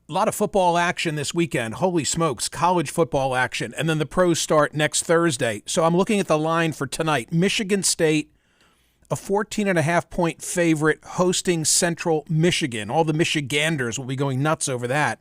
A lot of football action this weekend. Holy smokes, college football action. And then the pros start next Thursday. So I'm looking at the line for tonight. Michigan State, a 14.5-point favorite, hosting Central Michigan. All the Michiganders will be going nuts over that.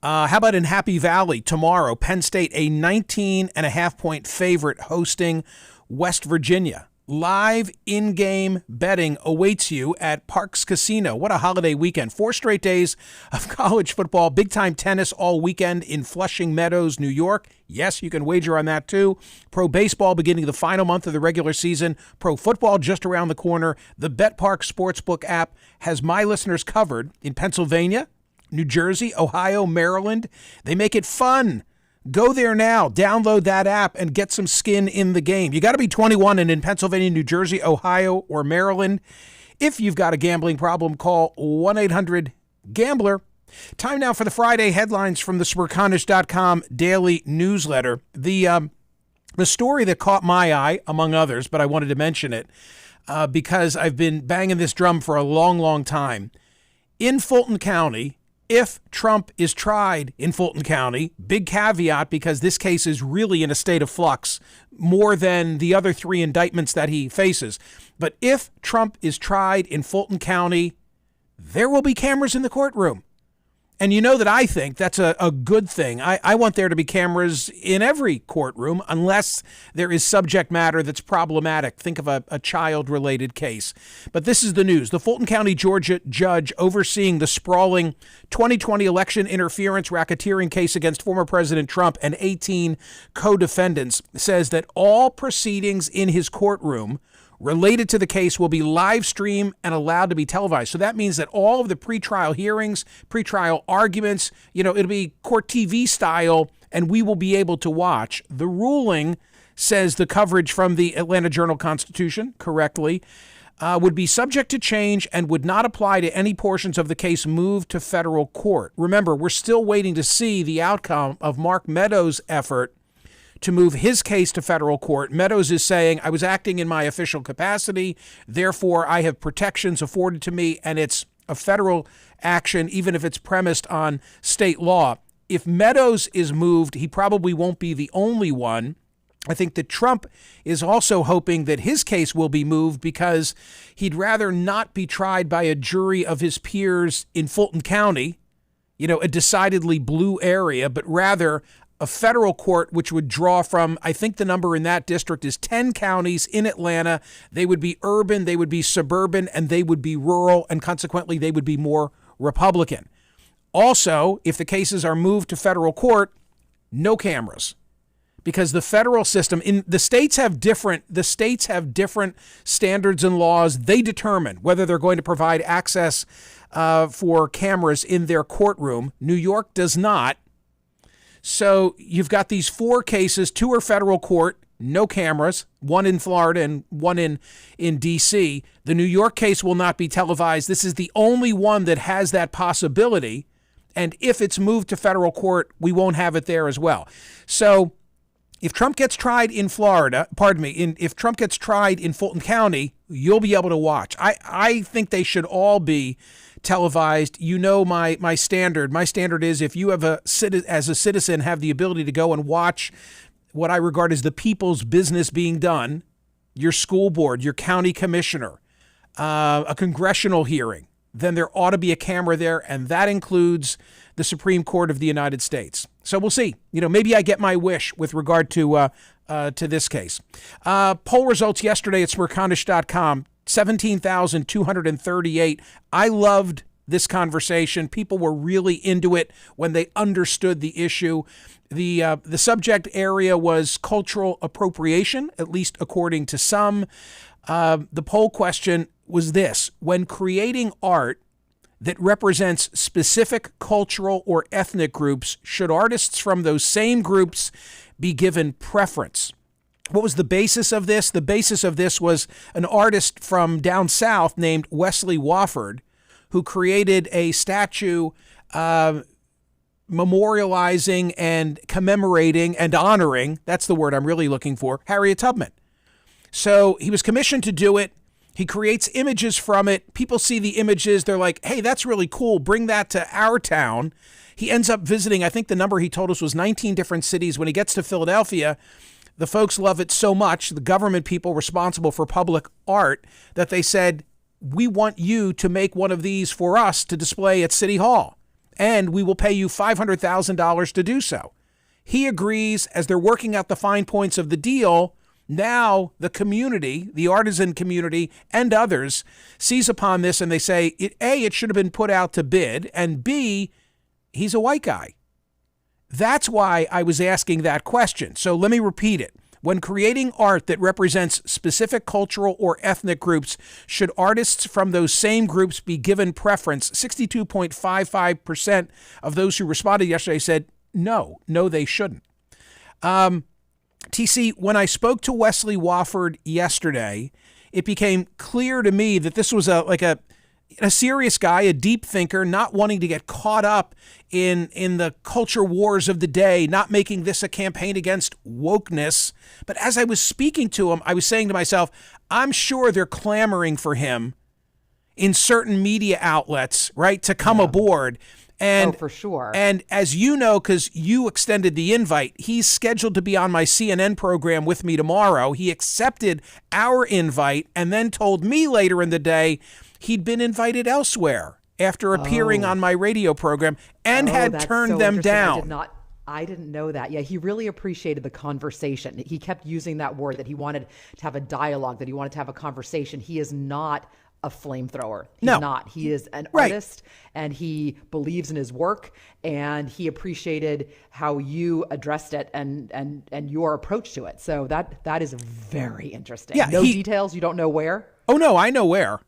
How about in Happy Valley tomorrow? Penn State, a 19.5-point favorite, hosting West Virginia. Live in-game betting awaits you at Parx Casino. What a holiday weekend. 4 straight days of college football, big-time tennis all weekend in Flushing Meadows, New York. Yes, you can wager on that too. Pro baseball beginning the final month of the regular season. Pro football just around the corner. The BetParx Sportsbook app has my listeners covered in Pennsylvania, New Jersey, Ohio, Maryland. They make it fun. Go there now, download that app, and get some skin in the game. You got to be 21 and in Pennsylvania, New Jersey, Ohio, or Maryland. If you've got a gambling problem, call 1-800-GAMBLER. Time now for the Friday headlines from the Smerconish.com daily newsletter. The story that caught my eye, among others, but I wanted to mention it because I've been banging this drum for a long, long time. In Fulton County, if Trump is tried in Fulton County, big caveat because this case is really in a state of flux, more than the other 3 indictments that he faces. But if Trump is tried in Fulton County, there will be cameras in the courtroom. And you know that I think that's a good thing. I want there to be cameras in every courtroom unless there is subject matter that's problematic. Think of a child-related case. But this is the news. The Fulton County, Georgia judge overseeing the sprawling 2020 election interference racketeering case against former President Trump and 18 co-defendants says that all proceedings in his courtroom related to the case will be live streamed and allowed to be televised. So that means that all of the pretrial hearings, pretrial arguments, it'll be court TV style, and we will be able to watch. The ruling, says the coverage from the Atlanta Journal-Constitution, correctly, would be subject to change and would not apply to any portions of the case moved to federal court. Remember, we're still waiting to see the outcome of Mark Meadows' effort to move his case to federal court. Meadows is saying, I was acting in my official capacity, therefore I have protections afforded to me, and it's a federal action, even if it's premised on state law. If Meadows is moved, he probably won't be the only one. I think that Trump is also hoping that his case will be moved because he'd rather not be tried by a jury of his peers in Fulton County, a decidedly blue area, but rather a federal court which would draw from, I think the number in that district is 10 counties in Atlanta. They would be urban, they would be suburban, and they would be rural, and consequently they would be more Republican. Also, if the cases are moved to federal court, no cameras. Because the federal system, the states have different standards and laws. They determine whether they're going to provide access for cameras in their courtroom. New York does not. So you've got these 4 cases, 2 are federal court, no cameras, 1 in Florida and 1 in D.C. The New York case will not be televised. This is the only one that has that possibility. And if it's moved to federal court, we won't have it there as well. So if Trump gets tried in Florida, if Trump gets tried in Fulton County, you'll be able to watch. I think they should all be televised. My standard. My standard is if you have as a citizen have the ability to go and watch what I regard as the people's business being done, your school board, your county commissioner, a congressional hearing, then there ought to be a camera there, and that includes the Supreme Court of the United States. So we'll see. Maybe I get my wish with regard to this case. Poll results yesterday at Smerconish.com. 17,238. I loved this conversation. People were really into it when they understood the issue. The subject area was cultural appropriation, at least according to some. The poll question was this: when creating art that represents specific cultural or ethnic groups, should artists from those same groups be given preference? What was the basis of this? The basis of this was an artist from down south named Wesley Wofford, who created a statue memorializing and commemorating and honoring, that's the word I'm really looking for, Harriet Tubman. So he was commissioned to do it. He creates images from it. People see the images. They're like, hey, that's really cool. Bring that to our town. He ends up visiting, I think the number he told us was 19 different cities. When he gets to Philadelphia, the folks love it so much, the government people responsible for public art, that they said, we want you to make one of these for us to display at City Hall, and we will pay you $500,000 to do so. He agrees. As they're working out the fine points of the deal, now the community, the artisan community, and others seize upon this, and they say, A, it should have been put out to bid, and B, he's a white guy. That's why I was asking that question. So let me repeat it. When creating art that represents specific cultural or ethnic groups, should artists from those same groups be given preference? 62.55% of those who responded yesterday said, no, they shouldn't. TC, when I spoke to Wesley Wofford yesterday, it became clear to me that this was a serious guy, a deep thinker, not wanting to get caught up in the culture wars of the day, not making this a campaign against wokeness. But as I was speaking to him, I was saying to myself, I'm sure they're clamoring for him in certain media outlets, right, to come aboard. And for sure. And as you know, because you extended the invite, he's scheduled to be on my CNN program with me tomorrow. He accepted our invite and then told me later in the day he'd been invited elsewhere after appearing on my radio program and had turned them down. I didn't know that. Yeah, he really appreciated the conversation. He kept using that word, that he wanted to have a dialogue, that he wanted to have a conversation. He is not a flamethrower. He's not. He is an artist, and he believes in his work, and he appreciated how you addressed it and your approach to it. So that is very interesting. Yeah, details. You don't know where? Oh no, I know where.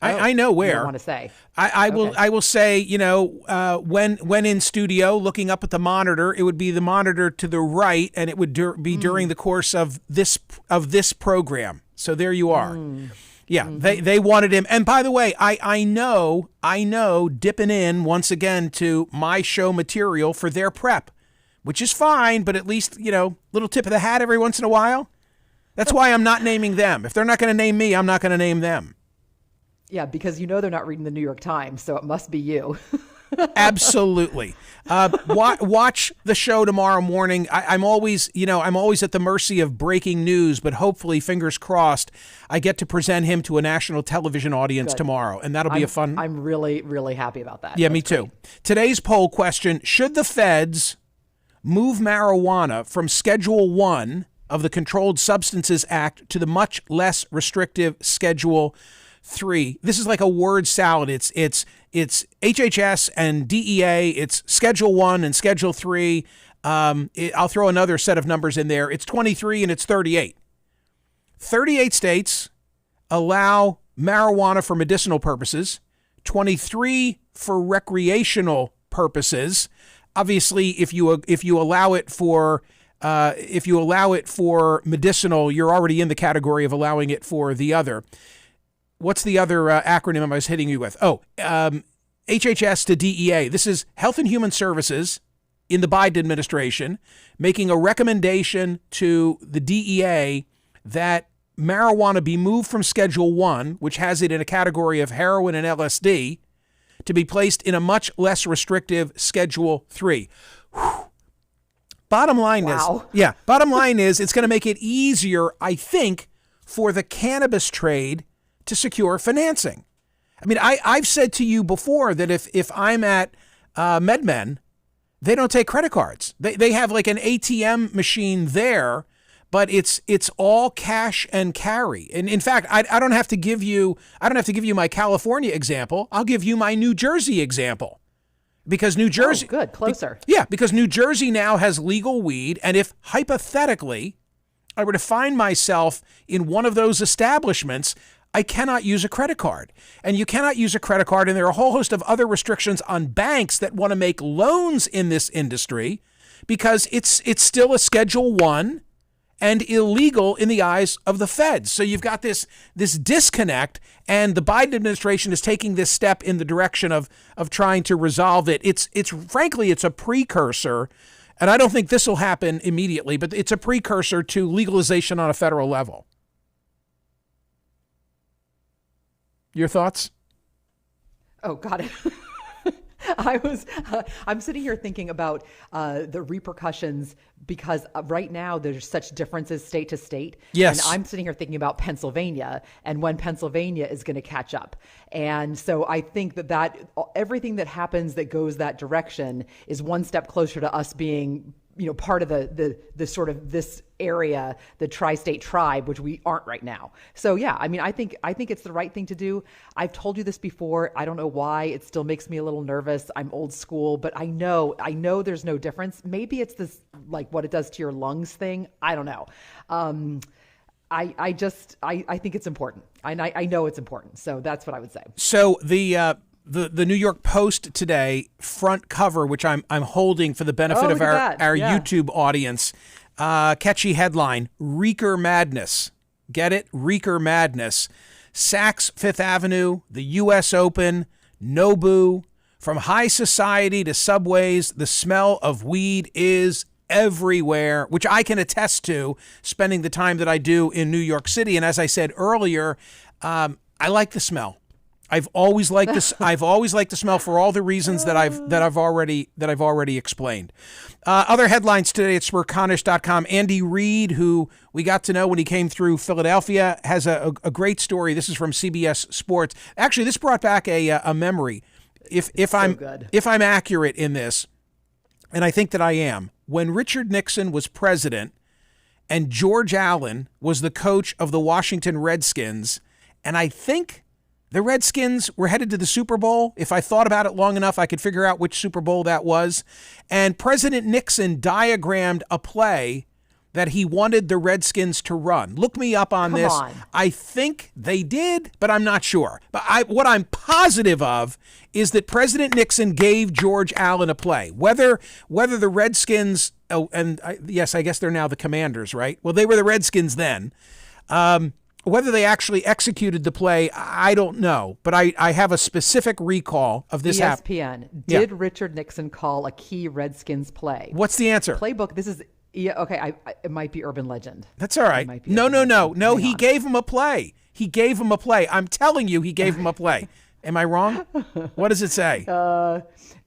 I know where. You don't want to say. I will say, when in studio looking up at the monitor, it would be the monitor to the right, and it would be during the course of this program. So there you are. Yeah, they wanted him. And by the way, I know dipping in once again to my show material for their prep, which is fine, but at least, little tip of the hat every once in a while. That's why I'm not naming them. If they're not going to name me, I'm not going to name them. Yeah, because they're not reading the New York Times, so it must be you. Absolutely. Watch the show tomorrow morning. I'm always at the mercy of breaking news, but hopefully, fingers crossed, I get to present him to a national television audience tomorrow, and that'll be a fun. I'm really, really happy about that. Yeah, me too. Today's poll question: should the feds move marijuana from Schedule 1 of the Controlled Substances Act to the much less restrictive Schedule 3? This is like a word salad. It's HHS and DEA. It's Schedule 1 and Schedule 3. I'll throw another set of numbers in there. It's 23 and it's 38. 38 states allow marijuana for medicinal purposes, 23 for recreational purposes. Obviously, if you allow it for medicinal, you're already in the category of allowing it for the other. What's the other acronym I was hitting you with? HHS to DEA. This is Health and Human Services in the Biden administration making a recommendation to the DEA that marijuana be moved from Schedule 1, which has it in a category of heroin and LSD, to be placed in a much less restrictive Schedule 3. Whew. Bottom line is it's going to make it easier, I think, for the cannabis trade to secure financing. I mean, I've said to you before that if I'm at MedMen, they don't take credit cards. They have like an ATM machine there, but it's all cash and carry. And in fact, I don't have to give you my California example. I'll give you my New Jersey example. Because New Jersey, closer. Because New Jersey now has legal weed, and if hypothetically I were to find myself in one of those establishments, I cannot use a credit card. And you cannot use a credit card, and there are a whole host of other restrictions on banks that want to make loans in this industry because it's still a Schedule 1 and illegal in the eyes of the feds. So you've got this disconnect, and the Biden administration is taking this step in the direction of trying to resolve it. It's frankly, it's a precursor, and I don't think this will happen immediately, but it's a precursor to legalization on a federal level. Your thoughts? Oh, got it. I'm sitting here thinking about the repercussions because right now there's such differences state to state. Yes. And I'm sitting here thinking about Pennsylvania and when Pennsylvania is going to catch up. And so I think that everything that happens that goes that direction is one step closer to us being, part of the sort of this area, the tri-state tribe, which we aren't right now. So yeah, I mean, I think it's the right thing to do. I've told you this before. I don't know why it still makes me a little nervous. I'm old school, but I know there's no difference. Maybe it's this, like what it does to your lungs thing. I don't know. I think it's important. I know it's important. So that's what I would say. So the New York Post today front cover, which I'm holding for the benefit of our YouTube audience, catchy headline: Reeker Madness. Get it? Reeker Madness. Saks Fifth Avenue, the U.S. Open, Nobu. From high society to subways, the smell of weed is everywhere, which I can attest to, spending the time that I do in New York City. And as I said earlier, I like the smell. I've always liked this. I've always liked the smell for all the reasons that I've already explained. Other headlines today at Smerconish.com. Andy Reid, who we got to know when he came through Philadelphia, has a great story. This is from CBS Sports. Actually, this brought back a memory. If I'm accurate in this, and I think that I am, when Richard Nixon was president and George Allen was the coach of the Washington Redskins, and I think the Redskins were headed to the Super Bowl. If I thought about it long enough, I could figure out which Super Bowl that was. And President Nixon diagrammed a play that he wanted the Redskins to run. Look me up on this. I think they did, but I'm not sure. But what I'm positive of is that President Nixon gave George Allen a play. Whether the Redskins, yes, I guess they're now the Commanders, right? Well, they were the Redskins then. Whether they actually executed the play, I don't know. But I have a specific recall of this happening. ESPN. Did Richard Nixon call a key Redskins play? What's the answer? Playbook. This is, okay, it might be urban legend. That's all right. No. He gave him a play. He gave him a play. I'm telling you, he gave him a play. Am I wrong? What does it say?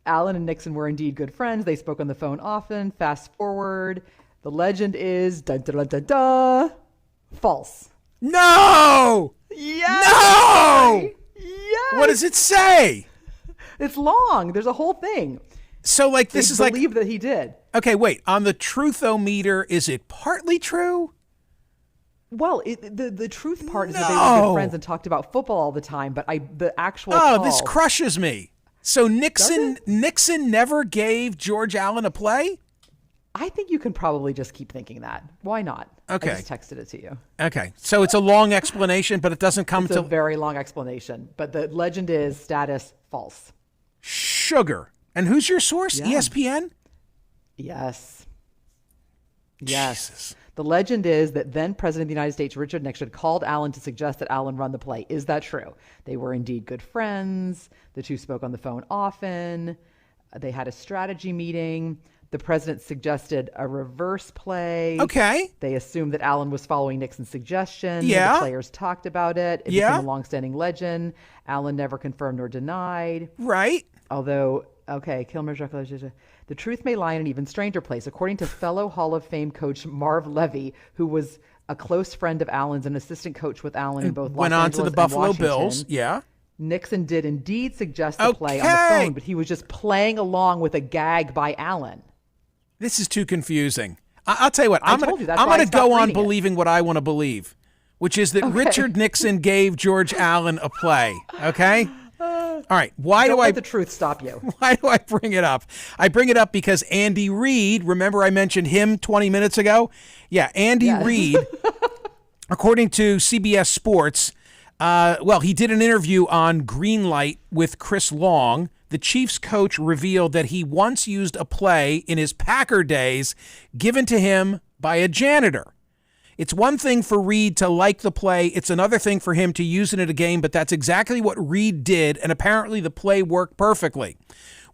Allen and Nixon were indeed good friends. They spoke on the phone often. Fast forward. The legend is, false. No! Yes! No! Yes! What does it say? It's long. There's a whole thing. So, like, this is like... I believe that he did. Okay, wait. On the truthometer, is it partly true? Well, the truth part is that they were good friends and talked about football all the time, but the actual call... this crushes me. So Nixon never gave George Allen a play? I think you can probably just keep thinking that. Why not? Okay. I just texted it to you. Okay. So it's a long explanation, but it doesn't come It's a very long explanation. But the legend is status false. Sugar. And who's your source? Yeah. ESPN? Yes. Jesus. The legend is that then President of the United States, Richard Nixon, called Allen to suggest that Allen run the play. Is that true? They were indeed good friends. The two spoke on the phone often. They had a strategy meeting. The president suggested a reverse play. Okay. They assumed that Allen was following Nixon's suggestion. Yeah. The players talked about it. It became a longstanding legend. Allen never confirmed nor denied. Right. Although, Kilmer's recollection. The truth may lie in an even stranger place. According to fellow Hall of Fame coach Marv Levy, who was a close friend of Allen's and assistant coach with Allen in both Los Angeles and Washington. Went on to the Buffalo Bills. Yeah. Nixon did indeed suggest a play on the phone, but he was just playing along with a gag by Allen. This is too confusing. I'll tell you what. I'm going to go on believing what I want to believe, which is that Richard Nixon gave George Allen a play. Okay? All right. Don't let the truth stop you. Why do I bring it up? I bring it up because Andy Reid, remember I mentioned him 20 minutes ago? Yeah, Andy Reid, according to CBS Sports, he did an interview on Greenlight with Chris Long. The Chiefs coach revealed that he once used a play in his Packer days given to him by a janitor. It's one thing for Reid to like the play. It's another thing for him to use it in a game, but that's exactly what Reid did, and apparently the play worked perfectly.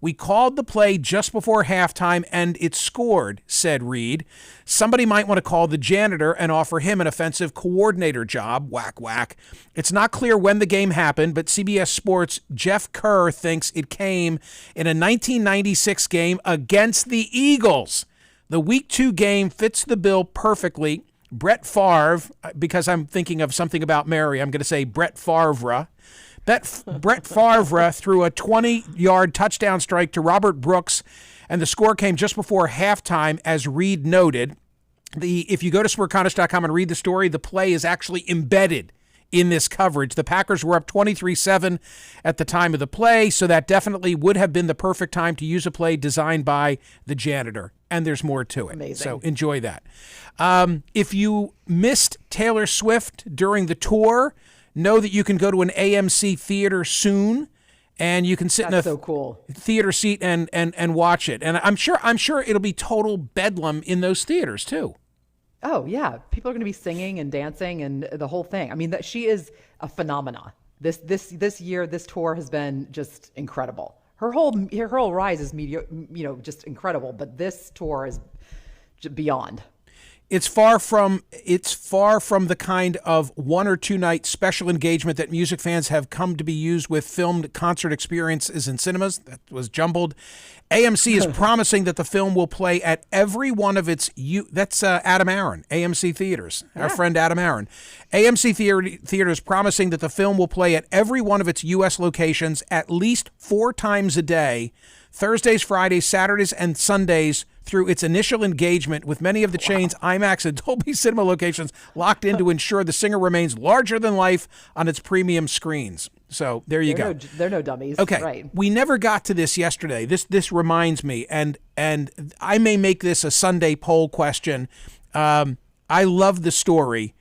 We called the play just before halftime and it scored, said Reed. Somebody might want to call the janitor and offer him an offensive coordinator job. Whack, whack. It's not clear when the game happened, but CBS Sports' Jeff Kerr thinks it came in a 1996 game against the Eagles. The Week 2 game fits the bill perfectly. Brett Favre, because I'm thinking of something about Mary, I'm going to say Brett Favre. Brett Favre threw a 20-yard touchdown strike to Robert Brooks, and the score came just before halftime, as Reed noted. If you go to Smerconish.com and read the story, the play is actually embedded in this coverage. The Packers were up 23-7 at the time of the play, so that definitely would have been the perfect time to use a play designed by the janitor. And there's more to it. Amazing. So enjoy that. If you missed Taylor Swift during the tour, know that you can go to an AMC theater soon, and you can sit in a so cool theater seat and watch it. And I'm sure it'll be total bedlam in those theaters too. Oh yeah, people are going to be singing and dancing and the whole thing. I mean, that she is a phenomena. This year, this tour has been just incredible. Her whole rise is just incredible. But this tour is beyond. It's far from the kind of 1 or 2 night special engagement that music fans have come to be used with filmed concert experiences in cinemas. That was jumbled. AMC is promising that the film will play at every one of its that's Adam Aaron, AMC Theaters, our friend Adam Aaron. AMC Theaters promising that the film will play at every one of its U.S. locations at least 4 times a day, Thursdays, Fridays, Saturdays, and Sundays, through its initial engagement with many of the chain's IMAX and Dolby Cinema locations locked in to ensure the singer remains larger than life on its premium screens. So there you go. They're no dummies. Okay, right. We never got to this yesterday. This reminds me, and I may make this a Sunday poll question. I love the story.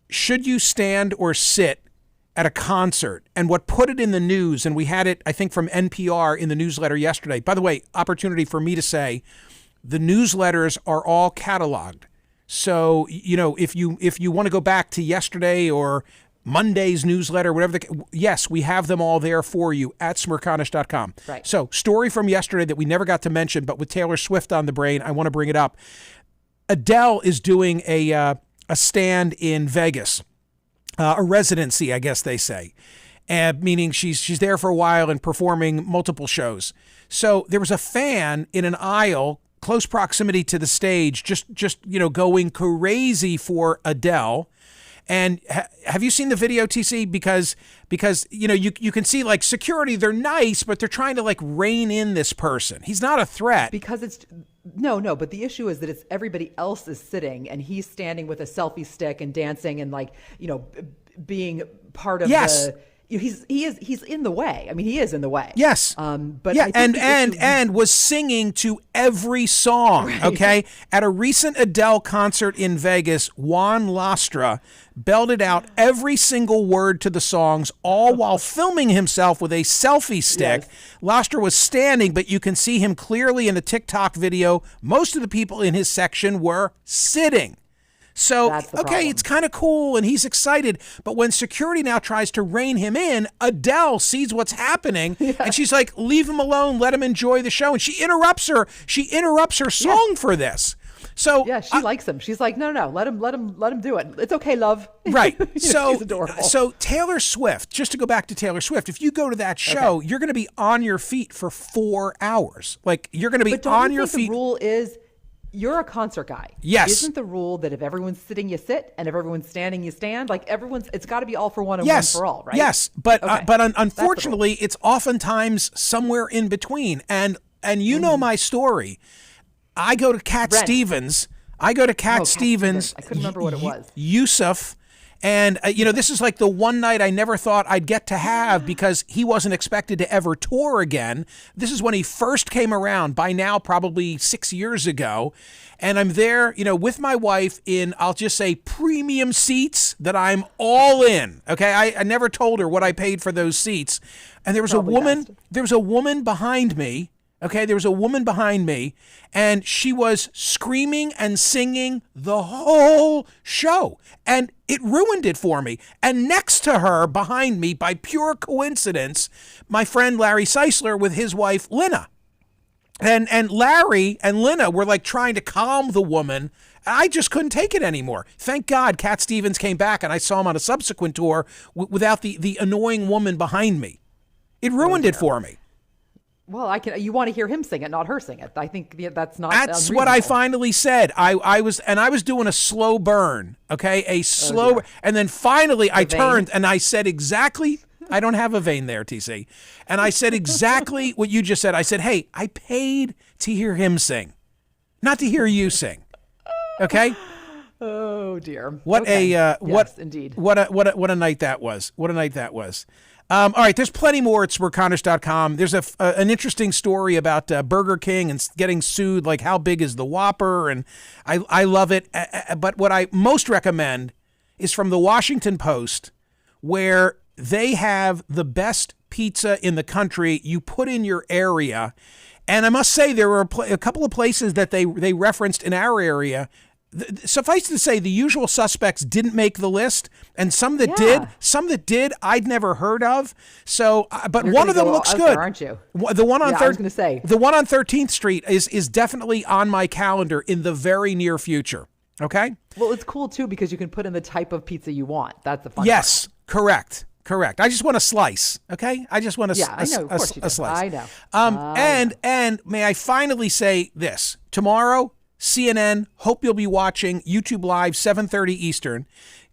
Should you stand or sit at a concert? And what put it in the news, and we had it, I think, from NPR in the newsletter yesterday. By the way, opportunity for me to say, the newsletters are all cataloged. So, if you want to go back to yesterday or Monday's newsletter, whatever, yes, we have them all there for you at Smerconish.com. Right. So, story from yesterday that we never got to mention, but with Taylor Swift on the brain, I want to bring it up. Adele is doing a stand in Vegas, a residency, I guess they say, meaning she's there for a while and performing multiple shows. So there was a fan in an aisle, close proximity to the stage, just going crazy for Adele. And have you seen the video, TC? Because you can see, like, security, they're nice, but they're trying to, like, rein in this person. He's not a threat. Because it's no, but the issue is that it's everybody else is sitting and he's standing with a selfie stick and dancing and, like, being part of the. He's in the way. I mean, he is in the way. Yes. But yeah, and was singing to every song. Right. Okay. At a recent Adele concert in Vegas, Juan Lastra belted out every single word to the songs, all while filming himself with a selfie stick. Yes. Lastra was standing, but you can see him clearly in the TikTok video. Most of the people in his section were sitting. So, okay, it's kind of cool and he's excited. But when security now tries to rein him in, Adele sees what's happening and she's like, leave him alone, let him enjoy the show. And she interrupts her song for this. So yeah, she likes him. She's like, no, let him do it. It's okay, love. Right. She's adorable. So Taylor Swift, just to go back to Taylor Swift, if you go to that show, you're going to be on your feet for 4 hours. Like, you're going to be on your feet. The rule is, you're a concert guy. Yes. Isn't the rule that if everyone's sitting, you sit, and if everyone's standing, you stand? Like, it's got to be all for one and one for all, right? Yes, but unfortunately, it's oftentimes somewhere in between. And you know my story. I go to Cat Stevens. I couldn't remember what it was. Yusuf. And, this is like the one night I never thought I'd get to have because he wasn't expected to ever tour again. This is when he first came around, by now probably 6 years ago. And I'm there, with my wife in, I'll just say, premium seats that I'm all in. Okay, I never told her what I paid for those seats. And there was a woman behind me. Okay, there was a woman behind me, and she was screaming and singing the whole show, and it ruined it for me. And next to her, behind me, by pure coincidence, my friend Larry Seisler with his wife, Lynna. And Larry and Lena were like trying to calm the woman. I just couldn't take it anymore. Thank God Cat Stevens came back and I saw him on a subsequent tour without the annoying woman behind me. It ruined it for me. Well, you want to hear him sing it, not her sing it. I think that's not. That's what I finally said. I was doing a slow burn, okay? A slow, and then finally I turned and I said exactly. I don't have a vein there, TC. And I said exactly what you just said. I said, hey, I paid to hear him sing, not to hear you sing. Okay? Oh dear. Indeed. What a night that was. What a night that was. All right, there's plenty more at Smerconish.com. There's an interesting story about Burger King and getting sued, like how big is the Whopper, and I love it. But what I most recommend is from the Washington Post, where they have the best pizza in the country. You put in your area, and I must say there were a couple of places that they referenced in our area. Suffice to say, the usual suspects didn't make the list, and some that did, I'd never heard of. So, but one of them looks good, there, aren't you? The one on I was going to say the one on 13th Street is definitely on my calendar in the very near future. Okay. Well, it's cool too because you can put in the type of pizza you want. That's the fun part. Correct. I just want a slice. Okay. I just want a slice. I know. And may I finally say this tomorrow. CNN, hope you'll be watching YouTube Live, 7:30 Eastern.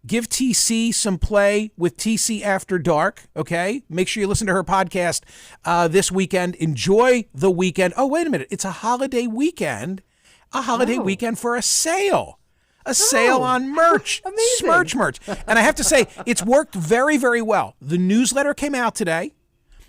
Give TC some play with TC After Dark, okay? Make sure you listen to her podcast this weekend. Enjoy the weekend. Oh, wait a minute. It's a holiday weekend. A holiday weekend for a sale. A sale on merch. Amazing. Merch. And I have to say, it's worked very, very well. The newsletter came out today.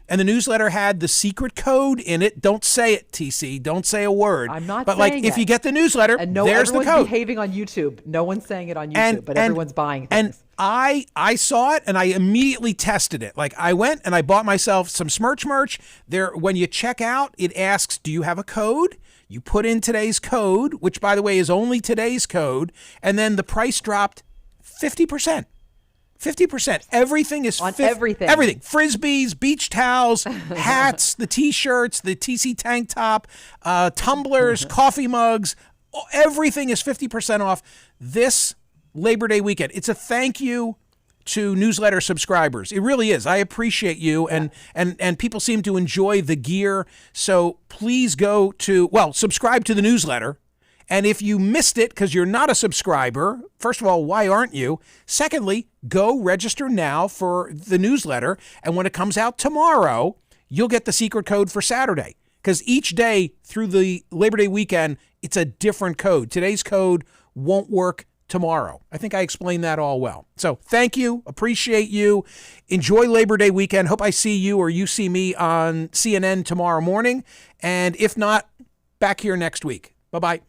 And the newsletter had the secret code in it. Don't say it, TC. Don't say a word. I'm not but saying if you get the newsletter, and there's the code. Everyone's behaving on YouTube. No one's saying it on YouTube, but everyone's buying things. And I saw it and I immediately tested it. Like I went and I bought myself some Smerch merch. There, when you check out, it asks, do you have a code? You put in today's code, which by the way is only today's code, and then the price dropped 50%. 50%. Everything is on everything. Everything. Frisbees, beach towels, hats, the T-shirts, the TC tank top, tumblers, coffee mugs. Everything is 50% off this Labor Day weekend. It's a thank you to newsletter subscribers. It really is. I appreciate you, and people seem to enjoy the gear. So please subscribe to the newsletter. And if you missed it because you're not a subscriber, first of all, why aren't you? Secondly, go register now for the newsletter. And when it comes out tomorrow, you'll get the secret code for Saturday. Because each day through the Labor Day weekend, it's a different code. Today's code won't work tomorrow. I think I explained that all well. So thank you. Appreciate you. Enjoy Labor Day weekend. Hope I see you or you see me on CNN tomorrow morning. And if not, back here next week. Bye-bye.